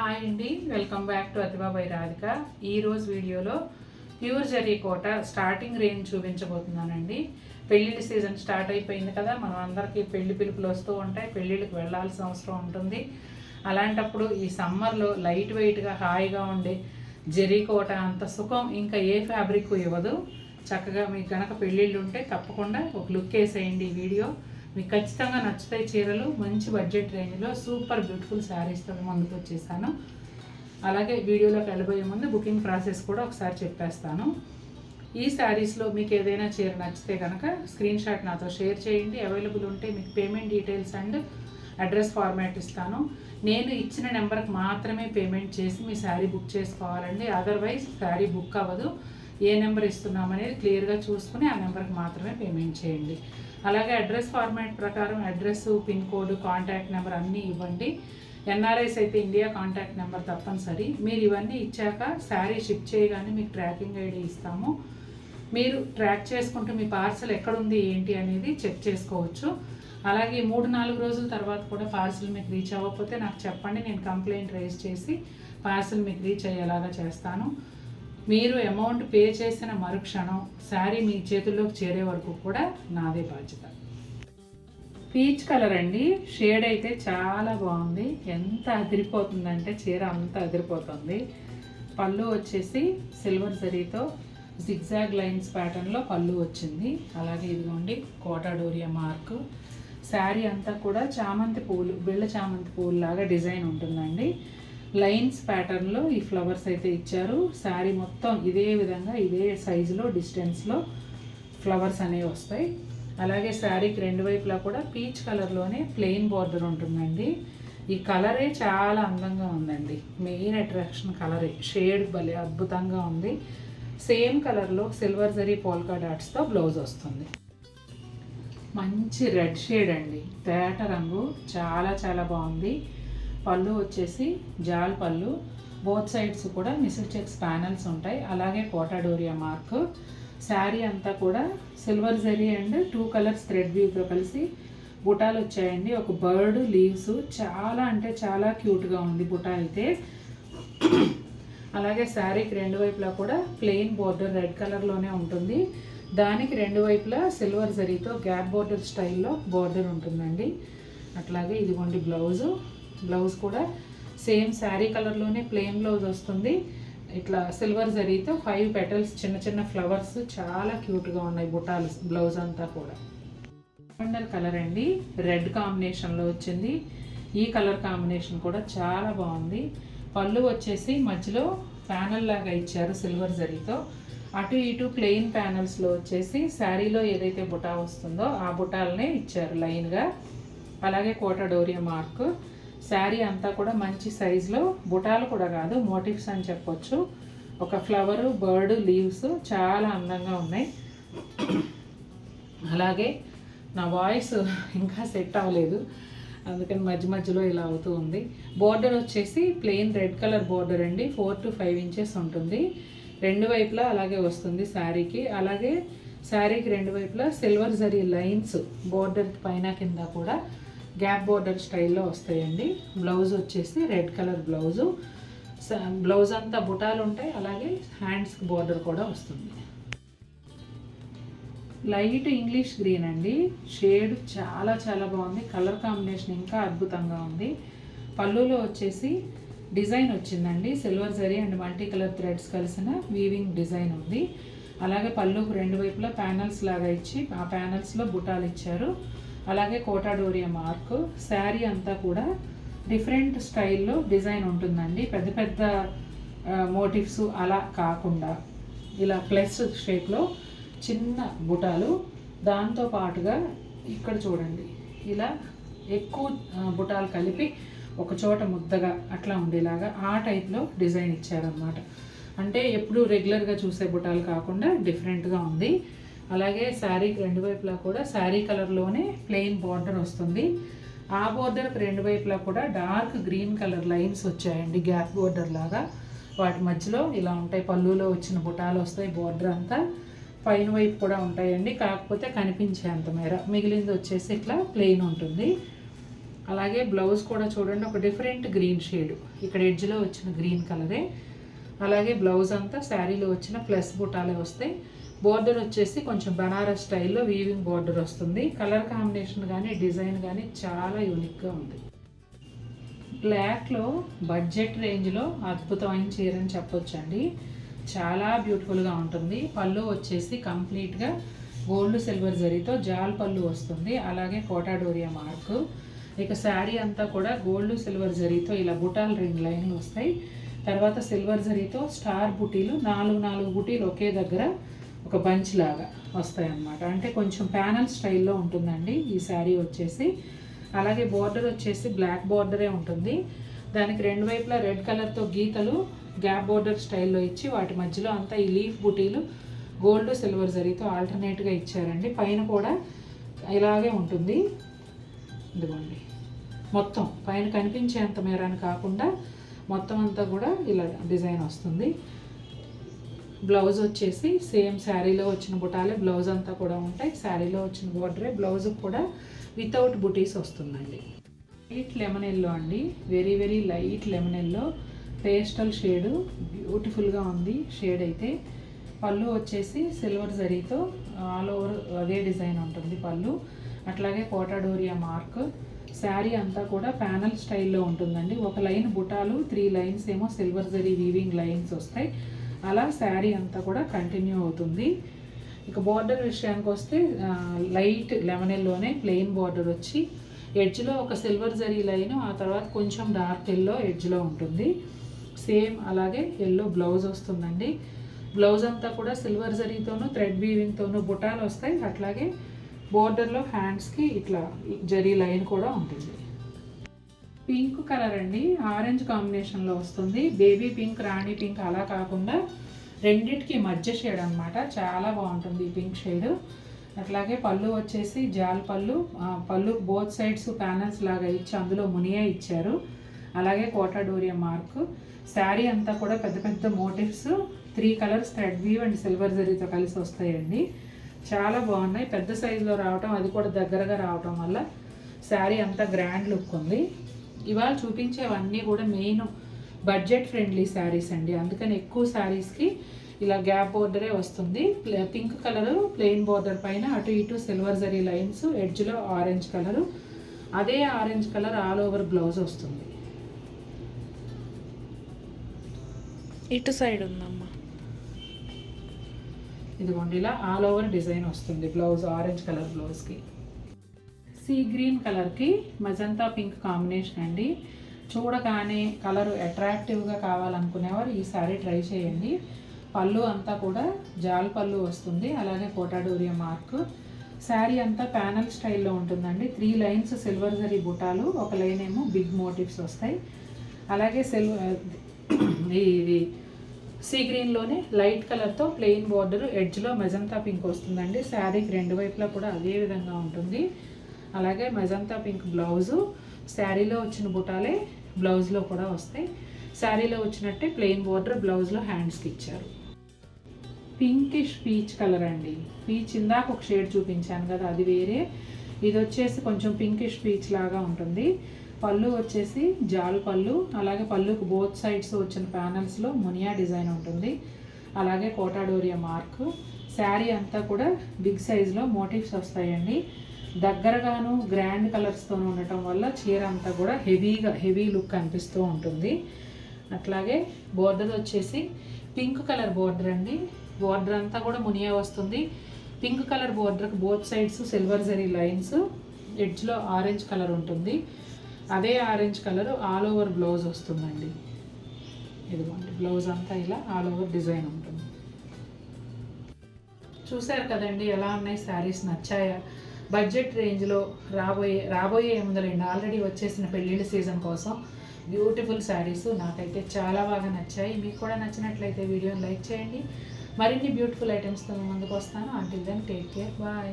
Hi అండి, welcome back to Atiba by Radhika. ఈరోజు వీడియోలో pure zari Kota starting range చూపించబోతున్నానండి. పెళ్ళిళ్ళ సీజన్ స్టార్ట్ అయిపోయింది కదా, మనం అందరికీ పెళ్లి పిలుపులు వస్తూ ఉంటాయి, పెళ్ళిళ్ళకి వెళ్ళాల్సిన అవసరం ఉంటుంది. అలాంటప్పుడు ఈ సమ్మర్లో లైట్ వెయిట్గా హాయిగా ఉండే జరీ కోట అంత సుఖం ఇంకా ఏ ఫ్యాబ్రిక్ ఇవ్వదు. చక్కగా మీకు కనుక పెళ్ళిళ్ళు ఉంటే తప్పకుండా ఒక లుక్ వేసేయండి ఈ వీడియో. మీకు ఖచ్చితంగా నచ్చుతాయి చీరలు. మంచి బడ్జెట్ రేంజ్లో సూపర్ బ్యూటిఫుల్ శారీస్తో ముందుకు వచ్చేసాను. అలాగే వీడియోలోకి వెళ్ళబోయే ముందు బుకింగ్ ప్రాసెస్ కూడా ఒకసారి చెప్పేస్తాను. ఈ శారీస్లో మీకు ఏదైనా చీర నచ్చితే కనుక స్క్రీన్ షాట్ నాతో షేర్ చేయండి. అవైలబుల్ ఉంటే మీకు payment details and address format ఇస్తాను. నేను ఇచ్చిన నెంబర్కి మాత్రమే పేమెంట్ చేసి మీ శారీ బుక్ చేసుకోవాలండి. అదర్వైజ్ శారీ బుక్ అవ్వదు. ఏ నెంబర్ ఇస్తున్నామనేది క్లియర్గా చూసుకుని ఆ నెంబర్కి మాత్రమే పేమెంట్ చేయండి. అలాగే అడ్రస్ ఫార్మాట్ ప్రకారం address, pin code, contact number అన్నీ ఇవ్వండి. ఎన్ఆర్ఐస్ అయితే ఇండియా కాంటాక్ట్ నెంబర్ తప్పనిసరి. మీరు ఇవన్నీ ఇచ్చాక శారీ షిప్ చేయగానే మీకు ట్రాకింగ్ ఐడి ఇస్తాము. మీరు ట్రాక్ చేసుకుంటూ మీ పార్సల్ ఎక్కడుంది ఏంటి అనేది చెక్ చేసుకోవచ్చు. అలాగే 3-4 రోజుల తర్వాత కూడా పార్సల్ మీకు రీచ్ అవ్వకపోతే నాకు చెప్పండి, నేను కంప్లైంట్ రైజ్ చేసి పార్సల్ మీకు రీచ్ అయ్యేలాగా చేస్తాను. మీరు అమౌంట్ పే చేసిన మరుక్షణం శారీ మీ చేతుల్లోకి చేరే వరకు కూడా నాదే బాధ్యత. పీచ్ కలర్ అండి, షేడ్ అయితే చాలా బాగుంది. ఎంత అదిరిపోతుందంటే చీర అంత అదిరిపోతుంది. పళ్ళు వచ్చేసి సిల్వర్ జరీతో జిగ్జాగ్ లైన్స్ ప్యాటర్న్లో పళ్ళు వచ్చింది. అలాగే ఇదిగోండి కోటా డోరియా మార్క్. శారీ అంతా కూడా చామంతి పువ్వులు, బిళ్ళ చామంతి పువ్వులు లాగా డిజైన్ ఉంటుందండి. లైన్స్ ప్యాటర్న్లో ఈ ఫ్లవర్స్ అయితే ఇచ్చారు. శారీ మొత్తం ఇదే విధంగా ఇదే సైజులో డిస్టెన్స్లో ఫ్లవర్స్ అనేవి వస్తాయి. అలాగే శారీకి రెండు వైపులా కూడా పీచ్ కలర్లోనే ప్లెయిన్ బార్డర్ ఉంటుందండి. ఈ కలరే చాలా అందంగా ఉందండి. మెయిన్ అట్రాక్షన్ కలరే. షేడ్ భలే అద్భుతంగా ఉంది. సేమ్ కలర్లో సిల్వర్ జరీ పోల్కా డాట్స్తో బ్లౌజ్ వస్తుంది. మంచి రెడ్ షేడ్ అండి, తేట రంగు, చాలా చాలా బాగుంది. పళ్ళు వచ్చేసి జాల్ పళ్ళు, బోత్ సైడ్స్ కూడా మిస్డ్ చెక్స్ ప్యానల్స్ ఉంటాయి. అలాగే కోటా డోరియా మార్క్. శారీ అంతా కూడా silver zari and 2 colours thread వీవ్తో కలిసి బుటాలు వచ్చాయండి. ఒక బర్డ్ లీవ్స్, చాలా అంటే చాలా క్యూట్గా ఉంది బుటా అయితే. అలాగే శారీకి రెండు వైపులా కూడా ప్లెయిన్ బోర్డర్ రెడ్ కలర్లోనే ఉంటుంది. దానికి రెండు వైపులా సిల్వర్ జరీతో గ్యాప్ బోర్డర్ స్టైల్లో బోర్డర్ ఉంటుందండి. అట్లాగే ఇదిగోండి బ్లౌజు. బ్లౌజ్ కూడా సేమ్ శారీ కలర్లోనే ప్లెయిన్ బ్లౌజ్ వస్తుంది. ఇట్లా సిల్వర్ జరీతో 5 పెటల్స్, చిన్న చిన్న ఫ్లవర్స్, చాలా క్యూట్గా ఉన్నాయి బుటాలు. బ్లౌజ్ అంతా కూడా లావెండర్ కలర్ అండి, రెడ్ కాంబినేషన్లో వచ్చింది. ఈ కలర్ కాంబినేషన్ కూడా చాలా బాగుంది. పళ్ళు వచ్చేసి మధ్యలో ప్యానల్ లాగా ఇచ్చారు సిల్వర్ జరీతో. అటు ఇటు ప్లెయిన్ ప్యానల్స్లో వచ్చేసి శారీలో ఏదైతే బుటా వస్తుందో ఆ బుటాలనే ఇచ్చారు లైన్గా. అలాగే కోటా డోరియా మార్క్. శారీ అంతా కూడా మంచి సైజులో, బుటాలు కూడా కాదు మోటివ్స్ అని చెప్పొచ్చు. ఒక ఫ్లవరు, బర్డ్, లీవ్స్ చాలా అందంగా ఉన్నాయి. అలాగే నా వాయిస్ ఇంకా సెట్ అవ్వలేదు, అందుకని మధ్య మధ్యలో ఇలా అవుతూ ఉంది. బోర్డర్ వచ్చేసి ప్లెయిన్ రెడ్ కలర్ బోర్డర్ అండి, 4 to 5 ఇంచెస్ ఉంటుంది. రెండు వైపులా అలాగే వస్తుంది శారీకి. అలాగే శారీకి రెండు వైపులా సిల్వర్ జరీ లైన్స్ బోర్డర్ పైన కింద కూడా గ్యాప్ బోర్డర్ స్టైల్లో వస్తాయండి. బ్లౌజ్ వచ్చేసి రెడ్ కలర్ బ్లౌజు. బ్లౌజ్ అంతా బుటాలు ఉంటాయి. అలాగే హ్యాండ్స్కి బోర్డర్ కూడా వస్తుంది. లైట్ ఇంగ్లీష్ గ్రీన్ అండి, షేడ్ చాలా చాలా బాగుంది. కలర్ కాంబినేషన్ ఇంకా అద్భుతంగా ఉంది. పళ్ళులో వచ్చేసి డిజైన్ వచ్చిందండి, silver zari and multi colour threads కలిసిన వీవింగ్ డిజైన్ ఉంది. అలాగే పళ్ళుకు రెండు వైపులా ప్యానల్స్ లాగా ఇచ్చి ఆ ప్యానల్స్లో బుటాలు ఇచ్చారు. అలాగే కోటా డోరియా మార్క్. శారీ అంతా కూడా డిఫరెంట్ స్టైల్లో డిజైన్ ఉంటుందండి. పెద్ద పెద్ద మోటివ్స్ అలా కాకుండా ఇలా ప్లస్ షేప్లో చిన్న బుటాలు. దాంతో పాటుగా ఇక్కడ చూడండి ఇలా ఎక్కువ బుటాలు కలిపి ఒక చోట ముద్దగా అట్లా ఉండేలాగా ఆ టైప్లో డిజైన్ ఇచ్చారనమాట. అంటే ఎప్పుడు రెగ్యులర్గా చూసే బుటాలు కాకుండా డిఫరెంట్గా ఉంది. అలాగే శారీకి రెండు వైపులా కూడా శారీ కలర్లోనే ప్లెయిన్ బార్డర్ వస్తుంది. ఆ బార్డర్కి రెండు వైపులా కూడా డార్క్ గ్రీన్ కలర్ లైన్స్ వచ్చాయండి, గ్యాప్ బార్డర్ లాగా. వాటి మధ్యలో ఇలా ఉంటాయి. పళ్ళులో వచ్చిన బుటాలు వస్తాయి. బార్డర్ అంతా పైన వైపు కూడా ఉంటాయండి, కాకపోతే కనిపించేంత మేర. మిగిలింది వచ్చేసి ఇట్లా ప్లెయిన్ ఉంటుంది. అలాగే బ్లౌజ్ కూడా చూడండి, ఒక డిఫరెంట్ గ్రీన్ షేడ్, ఇక్కడ ఎడ్జ్లో వచ్చిన గ్రీన్ కలరే. అలాగే బ్లౌజ్ అంతా శారీలో వచ్చిన ప్లస్ బుటాలే వస్తాయి. బోర్డర్ వచ్చేసి కొంచెం బనారస్ స్టైల్లో వీవింగ్ బోర్డర్ వస్తుంది. కలర్ కాంబినేషన్ కానీ డిజైన్ కానీ చాలా యూనిక్గా ఉంది. బ్లాక్లో బడ్జెట్ రేంజ్లో అద్భుతమైన చీర అని చెప్పొచ్చండి. చాలా బ్యూటిఫుల్గా ఉంటుంది. పళ్ళు వచ్చేసి కంప్లీట్గా గోల్డ్ సిల్వర్ జరీతో జాల్ పళ్ళు వస్తుంది. అలాగే కోటా డోరియా మార్క్. ఇక శారీ అంతా కూడా గోల్డ్ సిల్వర్ జరీతో ఇలా బుటాలు 2 లైన్లు వస్తాయి. తర్వాత సిల్వర్ జరీతో స్టార్ బుటీలు 4 బుటీలు ఒకే దగ్గర ఒక బంచ్ లాగా వస్తాయి అన్నమాట. అంటే కొంచెం ప్యానల్ స్టైల్లో ఉంటుందండి ఈ శారీ వచ్చేసి. అలాగే బోర్డర్ వచ్చేసి బ్లాక్ బోర్డరే ఉంటుంది. దానికి 2 వైపులా రెడ్ కలర్తో గీతలు గ్యాప్ బోర్డర్ స్టైల్లో ఇచ్చి వాటి మధ్యలో అంతా ఈ లీఫ్ బుటీలు గోల్డ్ సిల్వర్ జరీతో ఆల్టర్నేట్గా ఇచ్చారండి. పైన కూడా ఇలాగే ఉంటుంది. ఇదిగోండి, మొత్తం పైన కనిపించేంత మేరని కాకుండా మొత్తం అంతా కూడా ఇలా డిజైన్ వస్తుంది. బ్లౌజ్ వచ్చేసి సేమ్ శారీలో వచ్చిన బుటాలే బ్లౌజ్ అంతా కూడా ఉంటాయి. శారీలో వచ్చిన బోర్డరే బ్లౌజ్ కూడా వితౌట్ బుటీస్ వస్తుందండి. లైట్ లెమన్ ఎల్లో అండి, very very light lemon yellow, pastel shade, బ్యూటిఫుల్గా ఉంది షేడ్ అయితే. పళ్ళు వచ్చేసి సిల్వర్ జరీతో ఆల్ ఓవర్ అదే డిజైన్ ఉంటుంది పళ్ళు. అట్లాగే కోటా డోరియా మార్క్. శారీ అంతా కూడా ప్యానల్ స్టైల్లో ఉంటుందండి. ఒక లైన్ బుటాలు, 3 లైన్స్ ఏమో సిల్వర్ జరీ వీవింగ్ లైన్స్ వస్తాయి. అలా శారీ అంతా కూడా కంటిన్యూ అవుతుంది. ఇక బోర్డర్ విషయానికి వస్తే లైట్ లెమన్ ఎల్లోనే ప్లెయిన్ బోర్డర్ వచ్చి ఎడ్జ్లో ఒక సిల్వర్ జరీ లైన్, ఆ తర్వాత కొంచెం డార్క్ ఎల్లో ఎడ్జ్లో ఉంటుంది. సేమ్ అలాగే ఎల్లో బ్లౌజ్ వస్తుందండి. బ్లౌజ్ అంతా కూడా సిల్వర్ జరీతోనూ థ్రెడ్ వీవింగ్తోనూ బుటాలు వస్తాయి. అట్లాగే బోర్డర్లో హ్యాండ్స్కి ఇట్లా జరీ లైన్ కూడా ఉంటుంది. పింక్ కలర్ అండి, ఆరెంజ్ కాంబినేషన్లో వస్తుంది. బేబీ పింక్, రాణి పింక్ అలా కాకుండా రెండిటికి మధ్య షేడ్ అనమాట. చాలా బాగుంటుంది ఈ పింక్ షేడ్. అట్లాగే పళ్ళు వచ్చేసి జాల్ పళ్ళు, పళ్ళు బోత్ సైడ్స్ ప్యానల్స్ లాగా ఇచ్చి అందులో మునియా ఇచ్చారు. అలాగే కోటా డోరియా మార్క్. శారీ అంతా కూడా పెద్ద పెద్ద motives, 3 colours thread weave and silver జరీతో కలిసి వస్తాయండి. చాలా బాగున్నాయి. పెద్ద సైజులో రావటం, అది కూడా దగ్గరగా రావటం వల్ల శారీ అంతా గ్రాండ్ లుక్ ఉంది. ఇవాళ చూపించేవన్నీ కూడా మెయిన్ బడ్జెట్ ఫ్రెండ్లీ శారీస్ అండి. అందుకని ఎక్కువ శారీస్కి ఇలా గ్యాప్ బోర్డరే వస్తుంది. పింక్ కలరు ప్లెయిన్ బోర్డర్ పైన అటు ఇటు సిల్వర్ జరీ లైన్స్, ఎడ్జ్లో ఆరెంజ్ కలరు, అదే orange colour all over blouse వస్తుంది. ఇటు సైడ్ ఉందమ్మా, ఇదిగోండి ఇలా ఆల్ ఓవర్ డిజైన్ వస్తుంది బ్లౌజ్, ఆరెంజ్ కలర్ బ్లౌజ్కి. సీ గ్రీన్ కలర్కి మజంతా పింక్ కాంబినేషన్ అండి. చూడగానే కలర్ అట్రాక్టివ్గా కావాలనుకునేవారు ఈ సారీ ట్రై చేయండి. పళ్ళు అంతా కూడా జాల్ పళ్ళు వస్తుంది. అలాగే కోటా డోరియా మార్క్. శారీ అంతా ప్యానల్ స్టైల్లో ఉంటుందండి. 3 లైన్స్ సిల్వర్ జరీ బుటాలు, ఒక లైన్ ఏమో బిగ్ మోటివ్స్ వస్తాయి. అలాగే ఇది సీ గ్రీన్లోనే లైట్ కలర్తో ప్లెయిన్ బోర్డర్, ఎడ్జ్లో మెజంతా పింక్ వస్తుందండి. శారీకి 2 వైపులా కూడా అదే విధంగా ఉంటుంది. అలాగే మెజంతా పింక్ బ్లౌజు, శారీలో వచ్చిన బుటాలే బ్లౌజ్లో కూడా వస్తాయి. శారీలో వచ్చినట్టే ప్లెయిన్ బోర్డర్, బ్లౌజ్లో హ్యాండ్స్కి ఇచ్చారు. పింకిష్ పీచ్ కలర్ అండి. పీచ్ ఇందాక ఒక షేడ్ చూపించాను కదా, అది వేరే. ఇది వచ్చేసి కొంచెం పింకిష్ పీచ్ లాగా ఉంటుంది. పళ్ళు వచ్చేసి జాల్ పళ్ళు, అలాగే పళ్ళుకు బోత్ సైడ్స్ వచ్చిన ప్యానల్స్లో మునియా డిజైన్ ఉంటుంది. అలాగే కోటా డోరియా మార్క్. శారీ అంతా కూడా బిగ్ సైజులో మోటివ్స్ వస్తాయండి. దగ్గరగాను గ్రాండ్ కలర్స్తో ఉండటం వల్ల చీర అంతా కూడా హెవీ లుక్ అనిపిస్తూ ఉంటుంది. అట్లాగే బోర్డర్ వచ్చేసి పింక్ కలర్ బోర్డర్ అండి. బోర్డర్ అంతా కూడా మునియా వస్తుంది. పింక్ కలర్ బోర్డర్కి both sides silver zari lines, ఎడ్జ్లో ఆరెంజ్ కలర్ ఉంటుంది. అదే orange colour all over blouse వస్తుందండి. ఇదిగోండి బ్లౌజ్ అంతా ఇలా ఆల్ ఓవర్ డిజైన్ ఉంటుంది. చూసారు కదండి ఎలా ఉన్నాయి శారీస్, నచ్చాయా? బడ్జెట్ రేంజ్లో రాబోయే ఏముందండి, ఆల్రెడీ వచ్చేసిన పెళ్ళిళ్ళ సీజన్ కోసం బ్యూటిఫుల్ శారీస్ నాకైతే చాలా బాగా నచ్చాయి. మీకు కూడా నచ్చినట్లయితే వీడియోని లైక్ చేయండి. మరిన్ని బ్యూటిఫుల్ ఐటమ్స్తో ముందుకు వస్తాను. Until then take care, bye.